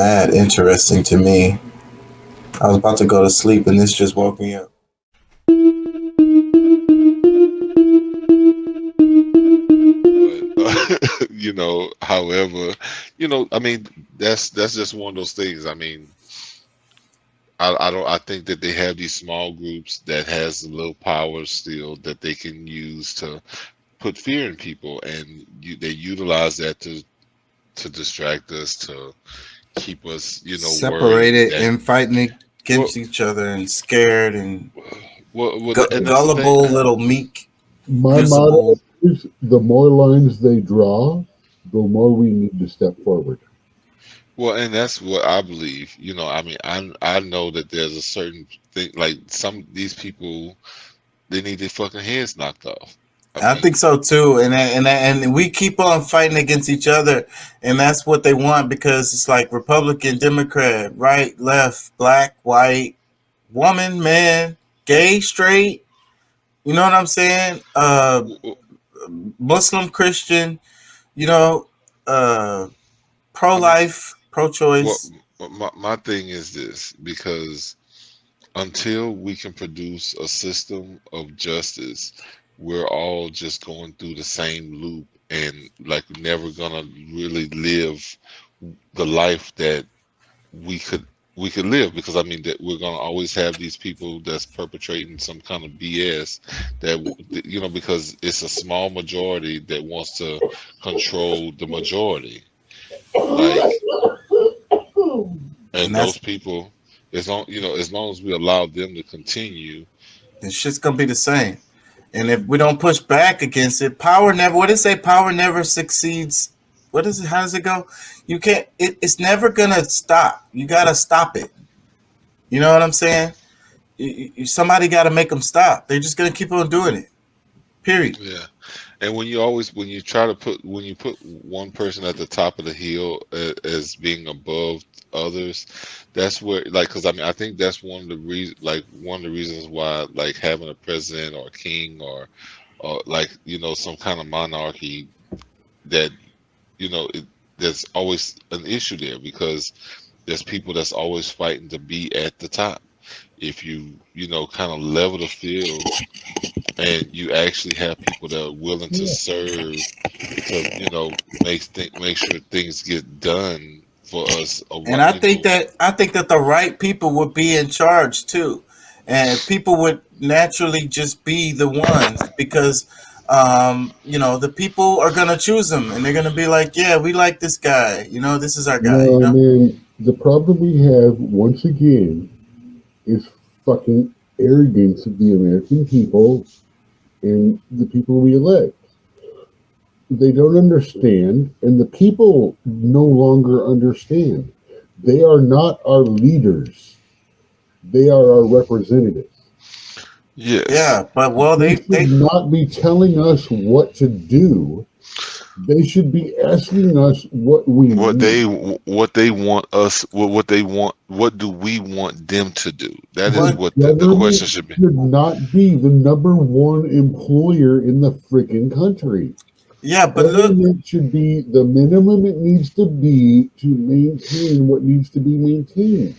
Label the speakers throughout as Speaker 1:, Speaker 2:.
Speaker 1: mad interesting to me. I was about to go to sleep and this just woke me up.
Speaker 2: But however, I mean, that's just one of those things. I mean, I don't. I think that they have these small groups that has a little power still that they can use to put fear in people, and they utilize that to distract us, to keep us, worried
Speaker 1: Separated
Speaker 2: that.
Speaker 1: and fighting
Speaker 2: Well,
Speaker 1: against each other and scared and
Speaker 2: and that's the thing.
Speaker 1: gullible little meek,
Speaker 3: My motto
Speaker 1: miserable.
Speaker 3: is the more lines they draw, the more we need to step forward.
Speaker 2: Well, and that's what I believe. I mean, I know that there's a certain thing, like some these people, they need their fucking heads knocked off. I
Speaker 1: I think
Speaker 2: mean,
Speaker 1: so too, and we keep on fighting against each other, and that's what they want because it's like Republican, Democrat, right, left, black, white, woman, man, gay, straight. You know what I'm saying?
Speaker 2: w-
Speaker 1: Muslim, Christian. You know, uh, pro
Speaker 2: I mean,
Speaker 1: life, pro
Speaker 2: what
Speaker 1: choice.
Speaker 2: my thing is this, because until we can produce a system of justice, we're all just going through the same loop, and like never gonna really live the life that we could we could live, because I mean that we're gonna always have these people that's perpetrating some kind of BS that because it's a small majority that wants to control the majority, like,
Speaker 1: And
Speaker 2: and those
Speaker 1: that's
Speaker 2: people, as long as we allow them to continue.
Speaker 1: it's just gonna be the same. And if we don't push back against it, power never. What does it say? Power never succeeds. What is it? How does it go? You can't. It's never gonna stop. You gotta stop it. You know what I'm saying? Somebody got to make them stop. They're just gonna keep on doing it. Period.
Speaker 2: Yeah. And when you put one person at the top of the hill, as being above others, that's where, like, because I mean, I think that's one of the reasons why, like, having a president or a king, or like, some kind of monarchy, that it, there's always an issue there, because there's people that's always fighting to be at the top. If kind of level the field, and you actually have people that are willing to
Speaker 3: Yeah.
Speaker 2: serve, to make sure things get done for us
Speaker 1: And I think that the right people would be in charge too, and people would naturally just be the ones because the people are gonna choose them, and they're gonna be like, yeah, we like this guy. This is our guy.
Speaker 3: No, man, the problem we have, once again, is fucking arrogance of the American people and the people we elect. They don't understand, and the people no longer understand. They are not our leaders, they are our representatives.
Speaker 2: Yes.
Speaker 1: Yeah, but
Speaker 3: They should not be telling us what to do. They should be asking us what we
Speaker 2: what
Speaker 3: need.
Speaker 2: they what they want us what they want what do we want them to do? That is
Speaker 3: The
Speaker 1: but
Speaker 2: what the question
Speaker 3: government
Speaker 2: should be.
Speaker 3: should not be the number one employer in the freaking country.
Speaker 1: yeah, but look,
Speaker 3: Government should be the minimum it needs to be to maintain what needs to be maintained.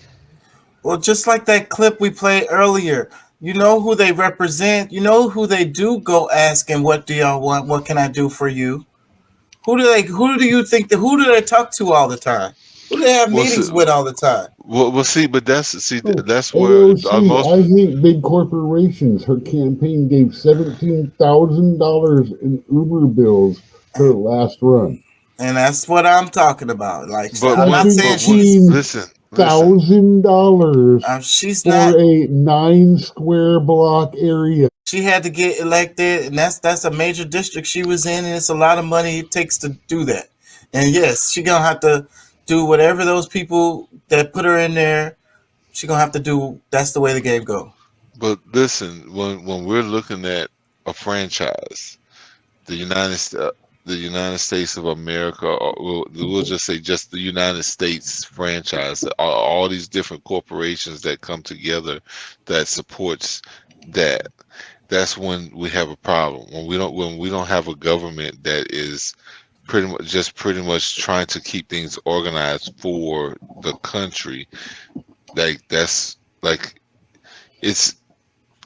Speaker 1: well, just like that clip we played earlier, you know who they represent. You know who they do go asking, "What do y'all want? What can I do for you?" Who do they? Who do you think? Who do they talk to all the time? Who do they have
Speaker 2: Well, see,
Speaker 1: meetings with all the time?
Speaker 2: see, but
Speaker 3: Oh,
Speaker 2: that's where
Speaker 3: AOC,
Speaker 2: most.
Speaker 3: I hate big corporations. Her campaign gave $17,000 in Uber bills her last run.
Speaker 1: And that's what I'm talking about. Like,
Speaker 2: But
Speaker 1: I'm not saying
Speaker 3: Seventeen
Speaker 2: listen.
Speaker 3: thousand dollars
Speaker 1: she's
Speaker 3: for
Speaker 1: not.
Speaker 3: a 9 square block area.
Speaker 1: She had to get elected, and that's a major district she was in, and it's a lot of money it takes to do that. And yes, she gonna have to do whatever those people that put her in there. She gonna have to do. That's the way the game go.
Speaker 2: But listen, when we're looking at a franchise, the United States. The United States of America, or we'll just say just the United States franchise, all these different corporations that come together that supports that. That's when we have a problem. When we don't have a government that is pretty much trying to keep things organized for the country. Like that's like it's.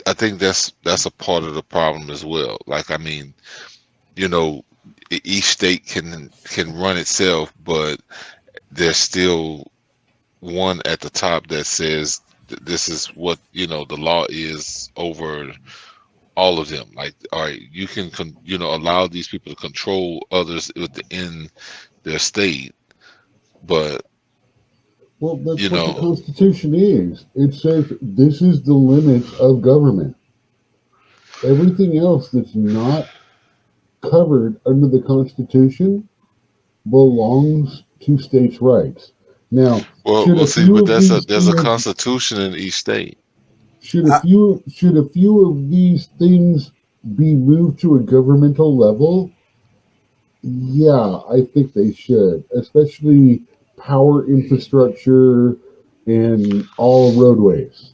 Speaker 2: I think that's a part of the problem as well. Like I mean, you know, each state can run itself, but there's still one at the top that says this is what the law is over all of them. Like, all right, you can allow these people to control others within their state, but
Speaker 3: Well, that's what the Constitution is. It says this is the limits of government. Everything else that's not covered under the Constitution belongs to states' rights. Now,
Speaker 2: well, see, but there's a constitution in each state.
Speaker 3: Should a few of these things be moved to a governmental level? Yeah, I think they should, especially power infrastructure and all roadways.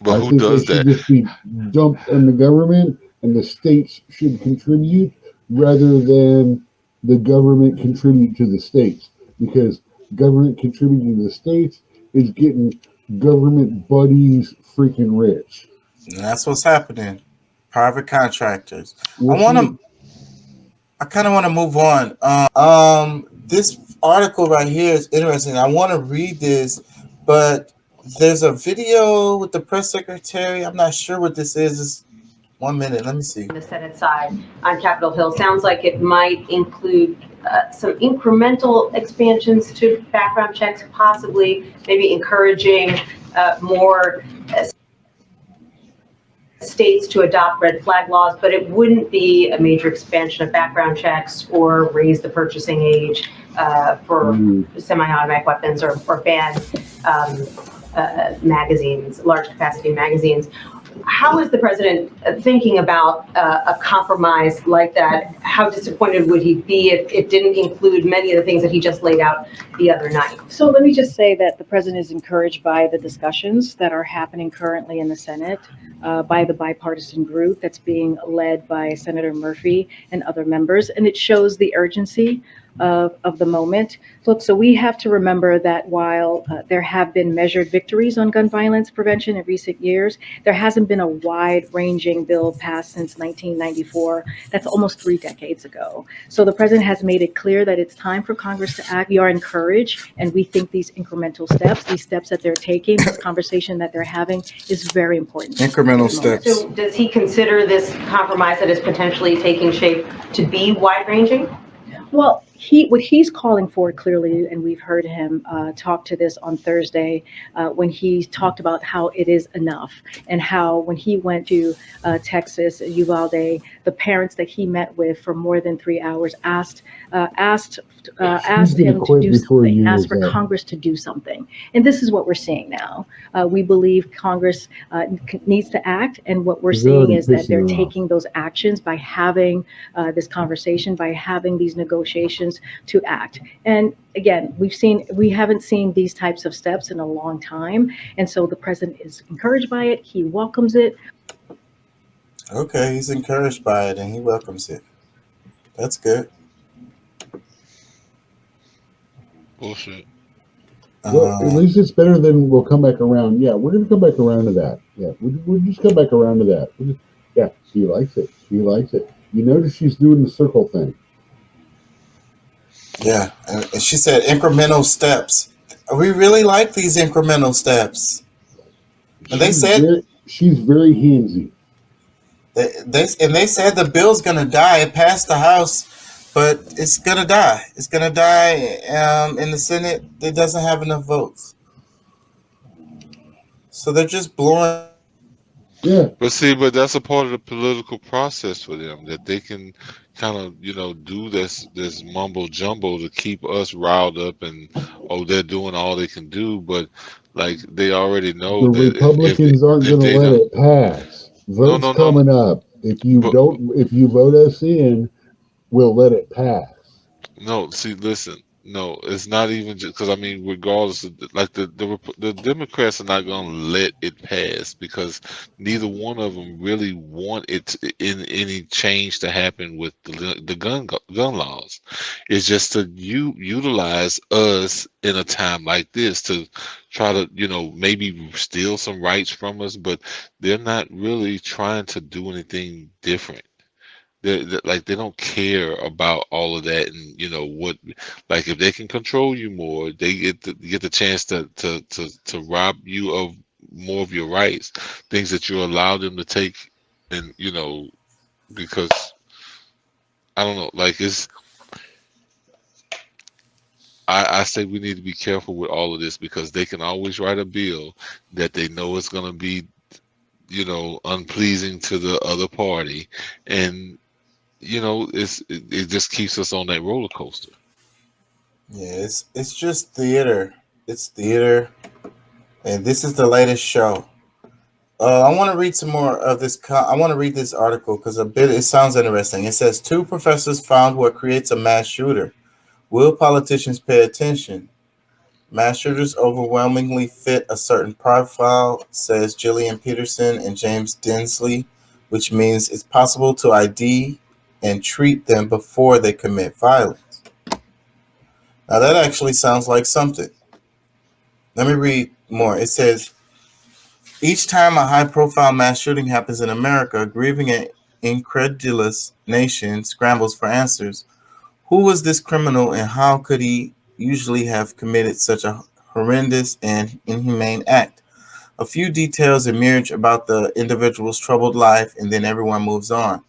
Speaker 2: But who does that?
Speaker 3: They should just be dumped on the government, and the states should contribute rather than the government contribute to the states, because government contributing to the states is getting government buddies freaking rich.
Speaker 1: And that's what's happening. Private contractors. I kind of want to move on. This article right here is interesting. I want to read this, but there's a video with the press secretary. I'm not sure what this is. It's 1 minute. Let me see.
Speaker 4: The Senate side on Capitol Hill sounds like it might include some incremental expansions to background checks, possibly maybe encouraging more states to adopt red flag laws, but it wouldn't be a major expansion of background checks or raise the purchasing age for semi-automatic weapons or ban magazines, large capacity magazines. How is the president thinking about a compromise like that? How disappointed would he be if it didn't include many of the things that he just laid out the other night?
Speaker 5: So let me just say that the president is encouraged by the discussions that are happening currently in the Senate, by the bipartisan group that's being led by Senator Murphy and other members, and it shows the urgency of the moment. Look, so we have to remember that while there have been measured victories on gun violence prevention in recent years, there hasn't been a wide-ranging bill passed since 1994. That's almost 3 decades ago. So the president has made it clear that it's time for Congress to act. We are encouraged, and we think these incremental steps, these steps that they're taking, this conversation that they're having is very important.
Speaker 1: Incremental steps.
Speaker 4: So does he consider this compromise that is potentially taking shape to be wide-ranging?
Speaker 5: Well, what he's calling for clearly, and we've heard him talk to this on Thursday when he talked about how it is enough, and how when he went to Texas, Uvalde, the parents that he met with for more than 3 hours asked him to do something, asked for Congress to do something. And this is what we're seeing now. We believe Congress needs to act, and what we're seeing is that they're taking those actions by having this conversation, by having these negotiations to act. And again, we haven't seen these types of steps in a long time. And so the president is encouraged by it. He welcomes it.
Speaker 1: Okay, he's encouraged by it and he welcomes it. That's good.
Speaker 2: Bullshit.
Speaker 3: Well, at least it's better than we'll come back around. Yeah, we're going to come back around to that. Yeah, we'll just come back around to that. Yeah, she likes it. She likes it. You notice she's doing the circle thing.
Speaker 1: Yeah, and she said incremental steps. We really like these incremental steps. And they said
Speaker 3: she's very handsy.
Speaker 1: They said the bill's gonna die. It passed the House, but it's gonna die. It's gonna die in the Senate. It doesn't have enough votes, so they're just blowing.
Speaker 3: Yeah.
Speaker 2: But that's a part of the political process for them, that they can kind of, do this mumbo jumbo to keep us riled up, and they're doing all they can do, but like they already know
Speaker 3: the
Speaker 2: that
Speaker 3: Republicans aren't going to let it pass. Votes coming up. If you vote us in, we'll let it pass.
Speaker 2: No, see, listen. No, it's not even just because I mean, regardless of like the Democrats are not going to let it pass because neither one of them really want in any change to happen with the gun laws. It's just to utilize us in a time like this to try to maybe steal some rights from us, but they're not really trying to do anything different. Like they don't care about all of that, and what, like if they can control you more, they get the chance to rob you of more of your rights, things that you allow them to take, and because I don't know, like I say we need to be careful with all of this because they can always write a bill that they know is going to be unpleasing to the other party, and it just keeps us on that roller coaster.
Speaker 1: Yeah, it's just theater. It's theater, and this is the latest show. I want to read some more of this. I want to read this article because it sounds interesting. It says 2 professors found what creates a mass shooter. Will politicians pay attention? Mass shooters overwhelmingly fit a certain profile, says Gillian Peterson and James Dinsley, which means it's possible to ID and treat them before they commit violence. Now that actually sounds like something. Let me read more. It says, each time a high-profile mass shooting happens in America, a grieving and incredulous nation scrambles for answers. Who was this criminal and how could he usually have committed such a horrendous and inhumane act? A few details emerge about the individual's troubled life and then everyone moves on.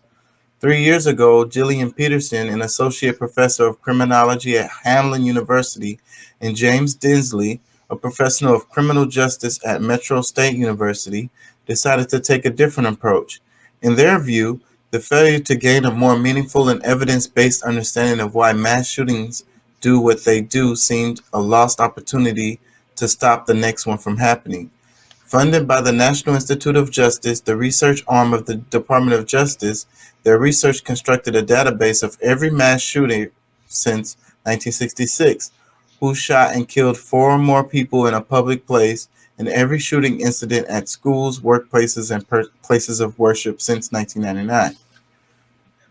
Speaker 1: 3 years ago, Gillian Peterson, an associate professor of criminology at Hamline University, and James Dinsley, a professor of criminal justice at Metro State University, decided to take a different approach. In their view, the failure to gain a more meaningful and evidence-based understanding of why mass shootings do what they do seemed a lost opportunity to stop the next one from happening. Funded by the National Institute of Justice, the research arm of the Department of Justice, their research constructed a database of every mass shooting since 1966, who shot and killed 4 or more people in a public place, and every shooting incident at schools, workplaces, and places of worship since 1999.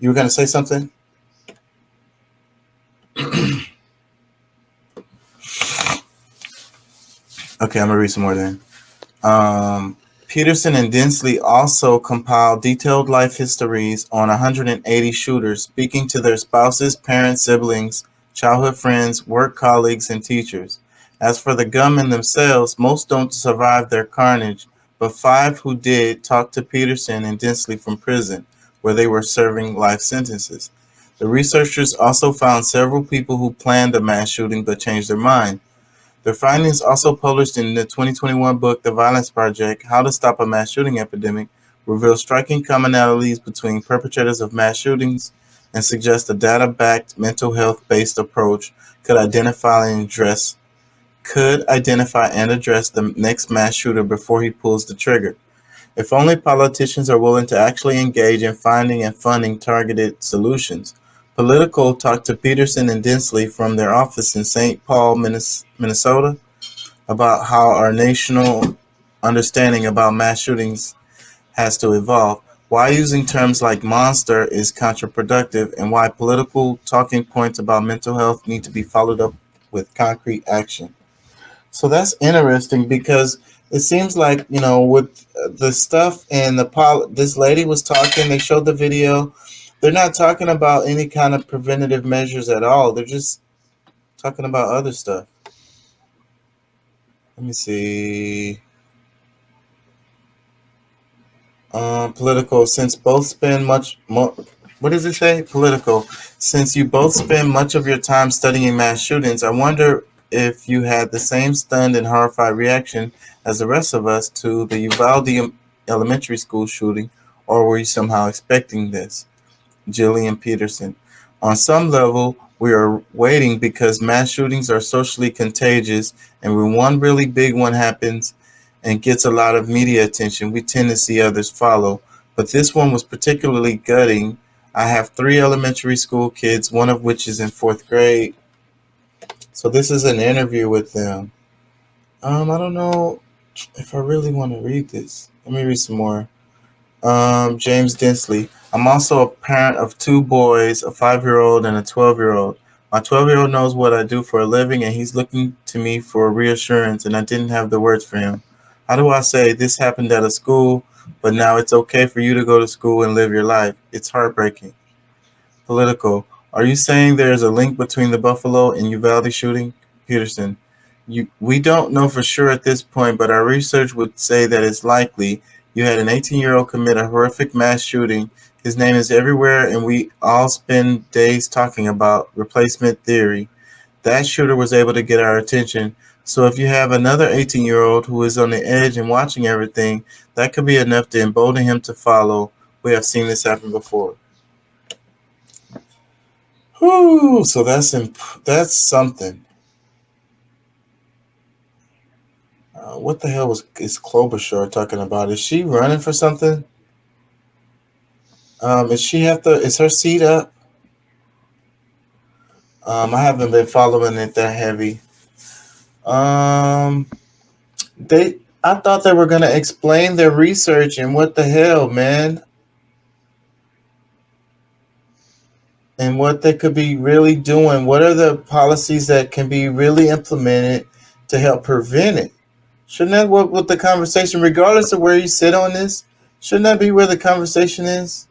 Speaker 1: You were going to say something? Okay, I'm going to read some more then. Peterson and Dinsley also compiled detailed life histories on 180 shooters, speaking to their spouses, parents, siblings, childhood friends, work colleagues, and teachers. As for the gunmen themselves, most don't survive their carnage, but 5 who did talked to Peterson and Dinsley from prison, where they were serving life sentences. The researchers also found several people who planned the mass shooting but changed their mind. Their findings, also published in the 2021 book The Violence Project: How to Stop a Mass Shooting Epidemic, reveal striking commonalities between perpetrators of mass shootings and suggest a data-backed, mental health-based approach could identify and address the next mass shooter before he pulls the trigger. If only politicians are willing to actually engage in finding and funding targeted solutions. Politico talked to Peterson and Dinsley from their office in St. Paul, Minnesota, about how our national understanding about mass shootings has to evolve, why using terms like monster is counterproductive, and why political talking points about mental health need to be followed up with concrete action. So that's interesting because it seems like, with the stuff and this lady was talking, they showed the video. They're not talking about any kind of preventative measures at all. They're just talking about other stuff. Let me see. Political, since both spend much more. What does it say? Political. Since you both spend much of your time studying mass shootings, I wonder if you had the same stunned and horrified reaction as the rest of us to the Uvalde Elementary School shooting, or were you somehow expecting this? Gillian Peterson. On some level, we are waiting because mass shootings are socially contagious, and when one really big one happens and gets a lot of media attention, we tend to see others follow. But this one was particularly gutting. I have 3 elementary school kids, one of which is in 4th grade. So this is an interview with them. I don't know if I really want to read this. Let me read some more. James Dinsley. I'm also a parent of two boys, a 5-year-old and a 12-year-old. My 12-year-old knows what I do for a living, and he's looking to me for reassurance, and I didn't have the words for him. How do I say this happened at a school, but now it's okay for you to go to school and live your life? It's heartbreaking. Political. Are you saying there's a link between the Buffalo and Uvalde shooting? Peterson. We don't know for sure at this point, but our research would say that it's likely. You had an 18-year-old commit a horrific mass shooting. His name is everywhere, and we all spend days talking about replacement theory. That shooter was able to get our attention. So if you have another 18-year-old who is on the edge and watching everything, that could be enough to embolden him to follow. We have seen this happen before. Whew, so that's something. What the hell is Klobuchar talking about? Is she running for something? Is her seat up? I haven't been following it that heavy. I thought they were gonna explain their research and what the hell, man, and what they could be really doing. What are the policies that can be really implemented to help prevent it? Shouldn't that what the conversation, regardless of where you sit on this, shouldn't that be where the conversation is?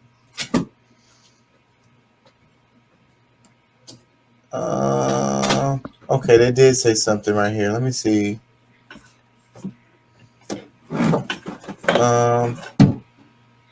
Speaker 1: Okay, they did say something right here. Let me see.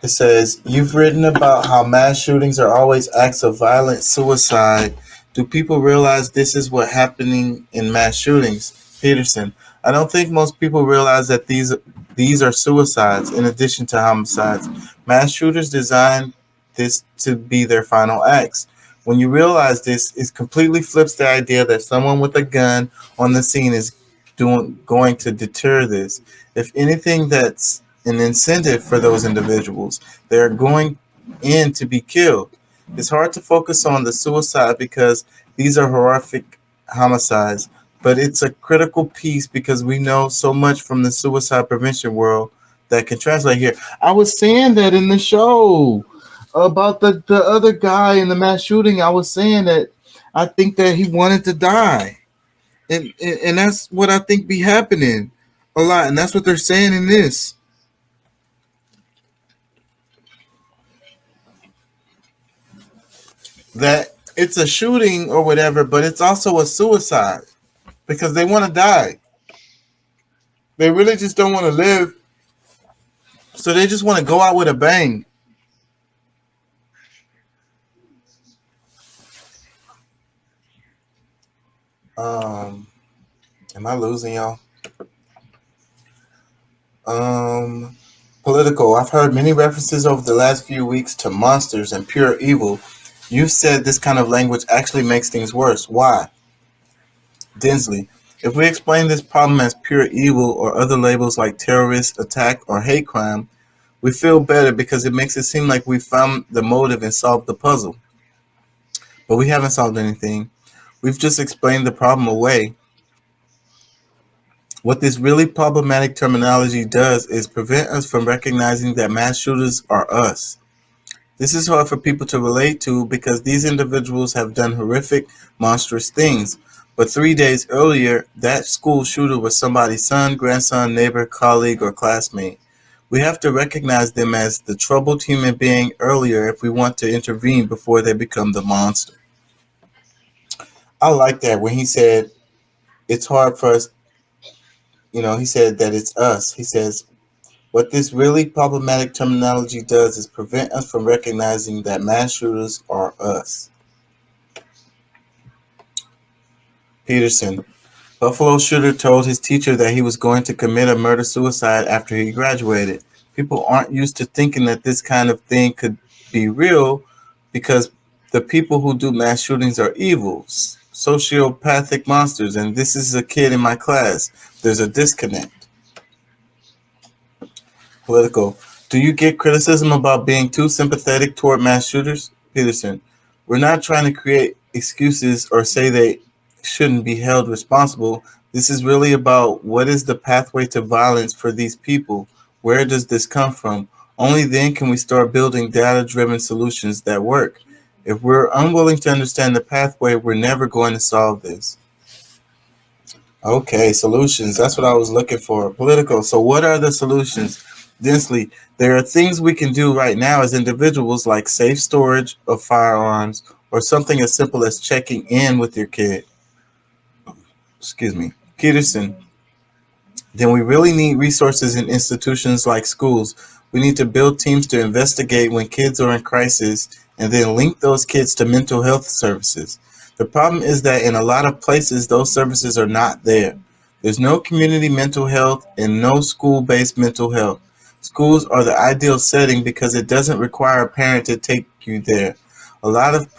Speaker 1: It says, you've written about how mass shootings are always acts of violent suicide. Do people realize this is what's happening in mass shootings? Peterson. I don't think most people realize that these are suicides in addition to homicides. Mass shooters design this to be their final acts. When you realize this, it completely flips the idea that someone with a gun on the scene is going to deter this. If anything, that's an incentive for those individuals. They're going in to be killed. It's hard to focus on the suicide because these are horrific homicides, but it's a critical piece because we know so much from the suicide prevention world that can translate here. I was saying that in the show about the other guy in the mass shooting. I was saying that I think that he wanted to die. And that's what I think be happening a lot. And that's what they're saying in this. That it's a shooting or whatever, but it's also a suicide because they want to die. They really just don't want to live. So they just want to go out with a bang. Am I losing y'all? Political. I've heard many references over the last few weeks to monsters and pure evil. You've said this kind of language actually makes things worse. Why? Dinsley. If we explain this problem as pure evil or other labels like terrorist attack or hate crime, we feel better because it makes it seem like we found the motive and solved the puzzle. But we haven't solved anything. We've just explained the problem away. What this really problematic terminology does is prevent us from recognizing that mass shooters are us. This is hard for people to relate to because these individuals have done horrific, monstrous things. But 3 days earlier, that school shooter was somebody's son, grandson, neighbor, colleague, or classmate. We have to recognize them as the troubled human being earlier if we want to intervene before they become the monster. I like that when he said it's hard for us. He said that it's us. He says, what this really problematic terminology does is prevent us from recognizing that mass shooters are us. Peterson. Buffalo shooter told his teacher that he was going to commit a murder-suicide after he graduated. People aren't used to thinking that this kind of thing could be real because the people who do mass shootings are evil, sociopathic monsters, and this is a kid in my class. There's a disconnect. Political. Do you get criticism about being too sympathetic toward mass shooters? Peterson. We're not trying to create excuses or say they shouldn't be held responsible. This is really about what is the pathway to violence for these people? Where does this come from? Only then can we start building data driven solutions that work. If we're unwilling to understand the pathway, we're never going to solve this. Okay, solutions. That's what I was looking for. Political. So, what are the solutions? Densely, there are things we can do right now as individuals, like safe storage of firearms or something as simple as checking in with your kid. Excuse me. Peterson. Then we really need resources in institutions like schools. We need to build teams to investigate when kids are in crisis and then link those kids to mental health services. The problem is that in a lot of places, those services are not there. There's no community mental health and no school-based mental health. Schools are the ideal setting because it doesn't require a parent to take you there. A lot of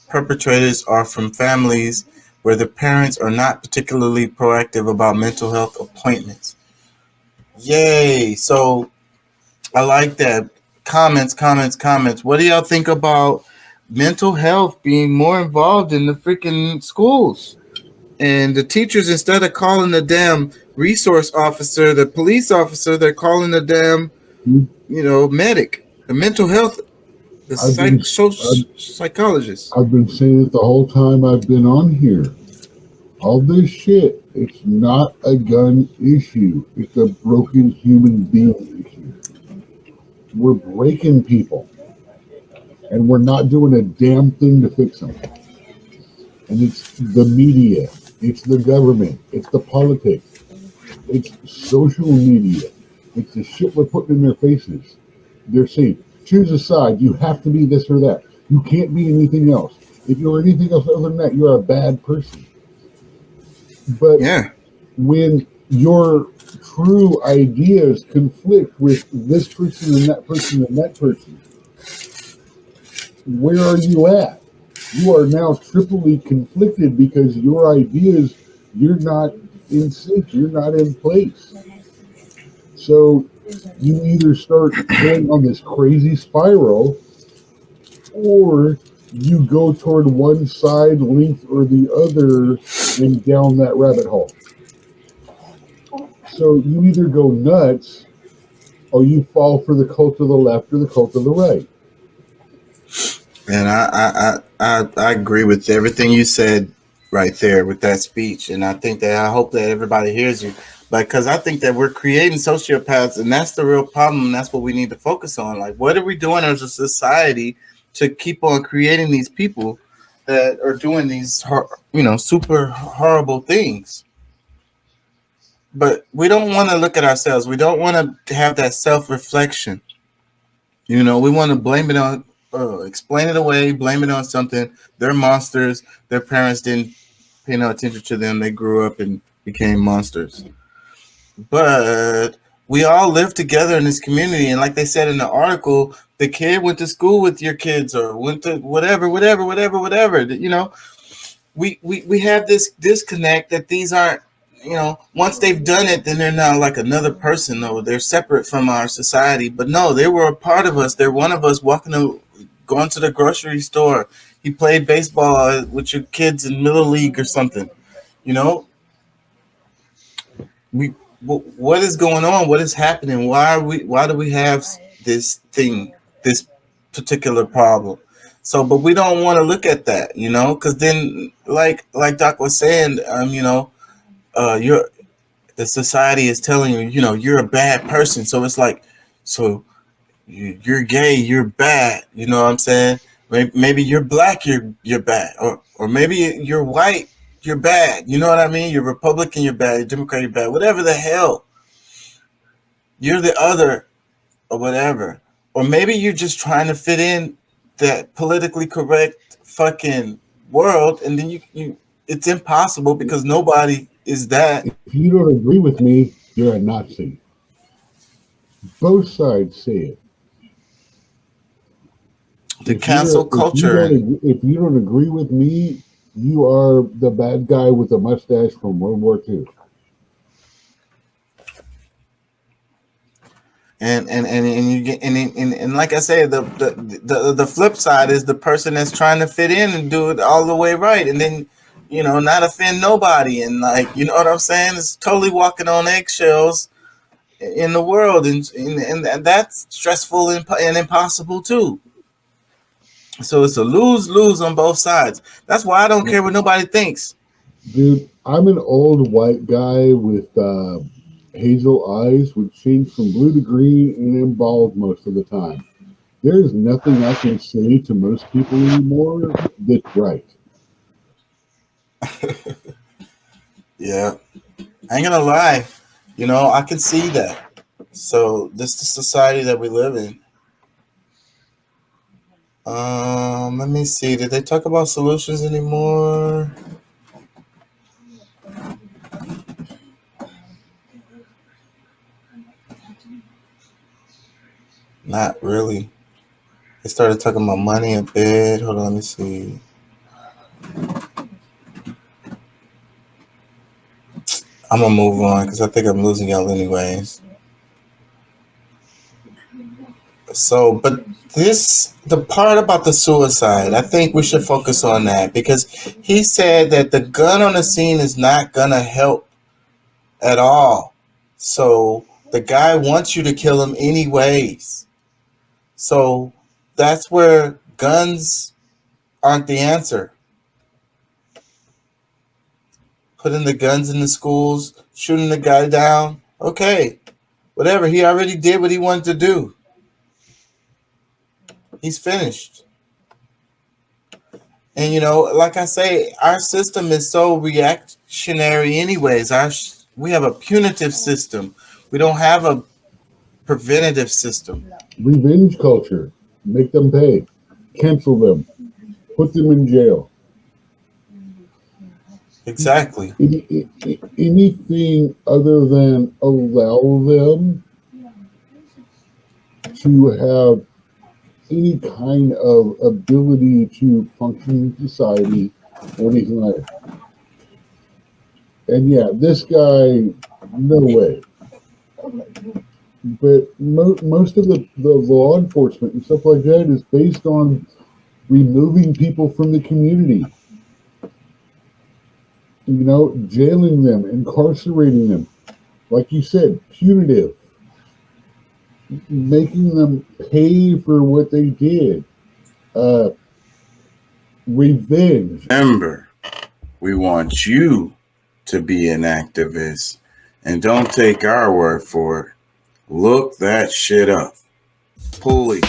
Speaker 1: perpetrators are from families where the parents are not particularly proactive about mental health appointments. Yay! So I like that. Comments, comments, comments. What do y'all think about mental health being more involved in the freaking schools? And the teachers, instead of calling the damn resource officer, the police officer, they're calling the damn, medic, the mental health, the psychologist.
Speaker 3: I've been saying it the whole time I've been on here. All this shit, it's not a gun issue. It's a broken human being issue. We're breaking people, and we're not doing a damn thing to fix them. And it's the media, it's the government, it's the politics, it's social media, it's the shit we're putting in their faces. They're saying, choose a side, you have to be this or that. You can't be anything else. If you're anything else other than that, you're a bad person. But when your true ideas conflict with this person and that person and that person, where are you at? You are now triply conflicted because your ideas, you're not in sync, you're not in place. So you either start going on this crazy spiral, or you go toward one side, length, or the other, and down that rabbit hole. So you either go nuts, or you fall for the cult of the left or the cult of the right.
Speaker 1: And I agree with everything you said right there with that speech. And I hope that everybody hears you. Because I think that we're creating sociopaths, and that's the real problem. And that's what we need to focus on. Like, what are we doing as a society to keep on creating these people that are doing these, super horrible things? But we don't want to look at ourselves. We don't want to have that self-reflection. We want to blame it on, explain it away, blame it on something. They're monsters. Their parents didn't pay no attention to them. They grew up and became monsters. But we all live together in this community. And like they said in the article, the kid went to school with your kids or went to whatever. We have this disconnect that these aren't, once they've done it, then they're now like another person, or they're separate from our society. But no, they were a part of us. They're one of us, going to the grocery store. He played baseball with your kids in Little League or something. What is going on? What is happening? Why do we have this particular problem? So, but we don't want to look at that, because then, like Doc was saying, the society is telling you, you're a bad person. So it's like, so you're gay, you're bad. You know what I'm saying? Maybe you're black, you're bad, or maybe you're white, you're bad. You know what I mean? You're Republican, you're bad. You're Democrat, you're bad. Whatever the hell. You're the other, or whatever. Or maybe you're just trying to fit in that politically correct fucking world, and then you it's impossible because nobody is that.
Speaker 3: If you don't agree with me, you're a Nazi. Both sides say it.
Speaker 1: The cancel culture.
Speaker 3: If you don't agree with me, you are the bad guy with a mustache from World War II.
Speaker 1: And you get and like I said, the flip side is the person that's trying to fit in and do it all the way right, and then not offend nobody, and like, you know what I'm saying? It's totally walking on eggshells in the world, and that's stressful and impossible too. So it's a lose-lose on both sides. That's why I don't care what nobody thinks.
Speaker 3: Dude, I'm an old white guy with hazel eyes, which change from blue to green, and I'm bald most of the time. There's nothing I can say to most people anymore that's right.
Speaker 1: Yeah, I ain't gonna lie. I can see that. So this is the society that we live in. Let me see. Did they talk about solutions anymore? Not really. They started talking about money a bit. Hold on, let me see. I'm gonna move on because I think I'm losing y'all anyways. So, but the part about the suicide, I think we should focus on that because he said that the gun on the scene is not gonna help at all. So the guy wants you to kill him anyways. So that's where guns aren't the answer. Putting the guns in the schools, shooting the guy down. Okay, whatever. He already did what he wanted to do. He's finished. And like I say, our system is so reactionary anyways. We have a punitive system. We don't have a preventative system.
Speaker 3: Revenge culture. Make them pay. Cancel them. Put them in jail.
Speaker 1: Exactly.
Speaker 3: Anything other than allow them to have any kind of ability to function in society or anything like that. And yeah, this guy, no way. But most of the law enforcement and stuff like that is based on removing people from the community. Jailing them, incarcerating them. Like you said, punitive. Making them pay for what they did. Revenge.
Speaker 1: Remember, we want you to be an activist, and don't take our word for it. Look that shit up. Pulley.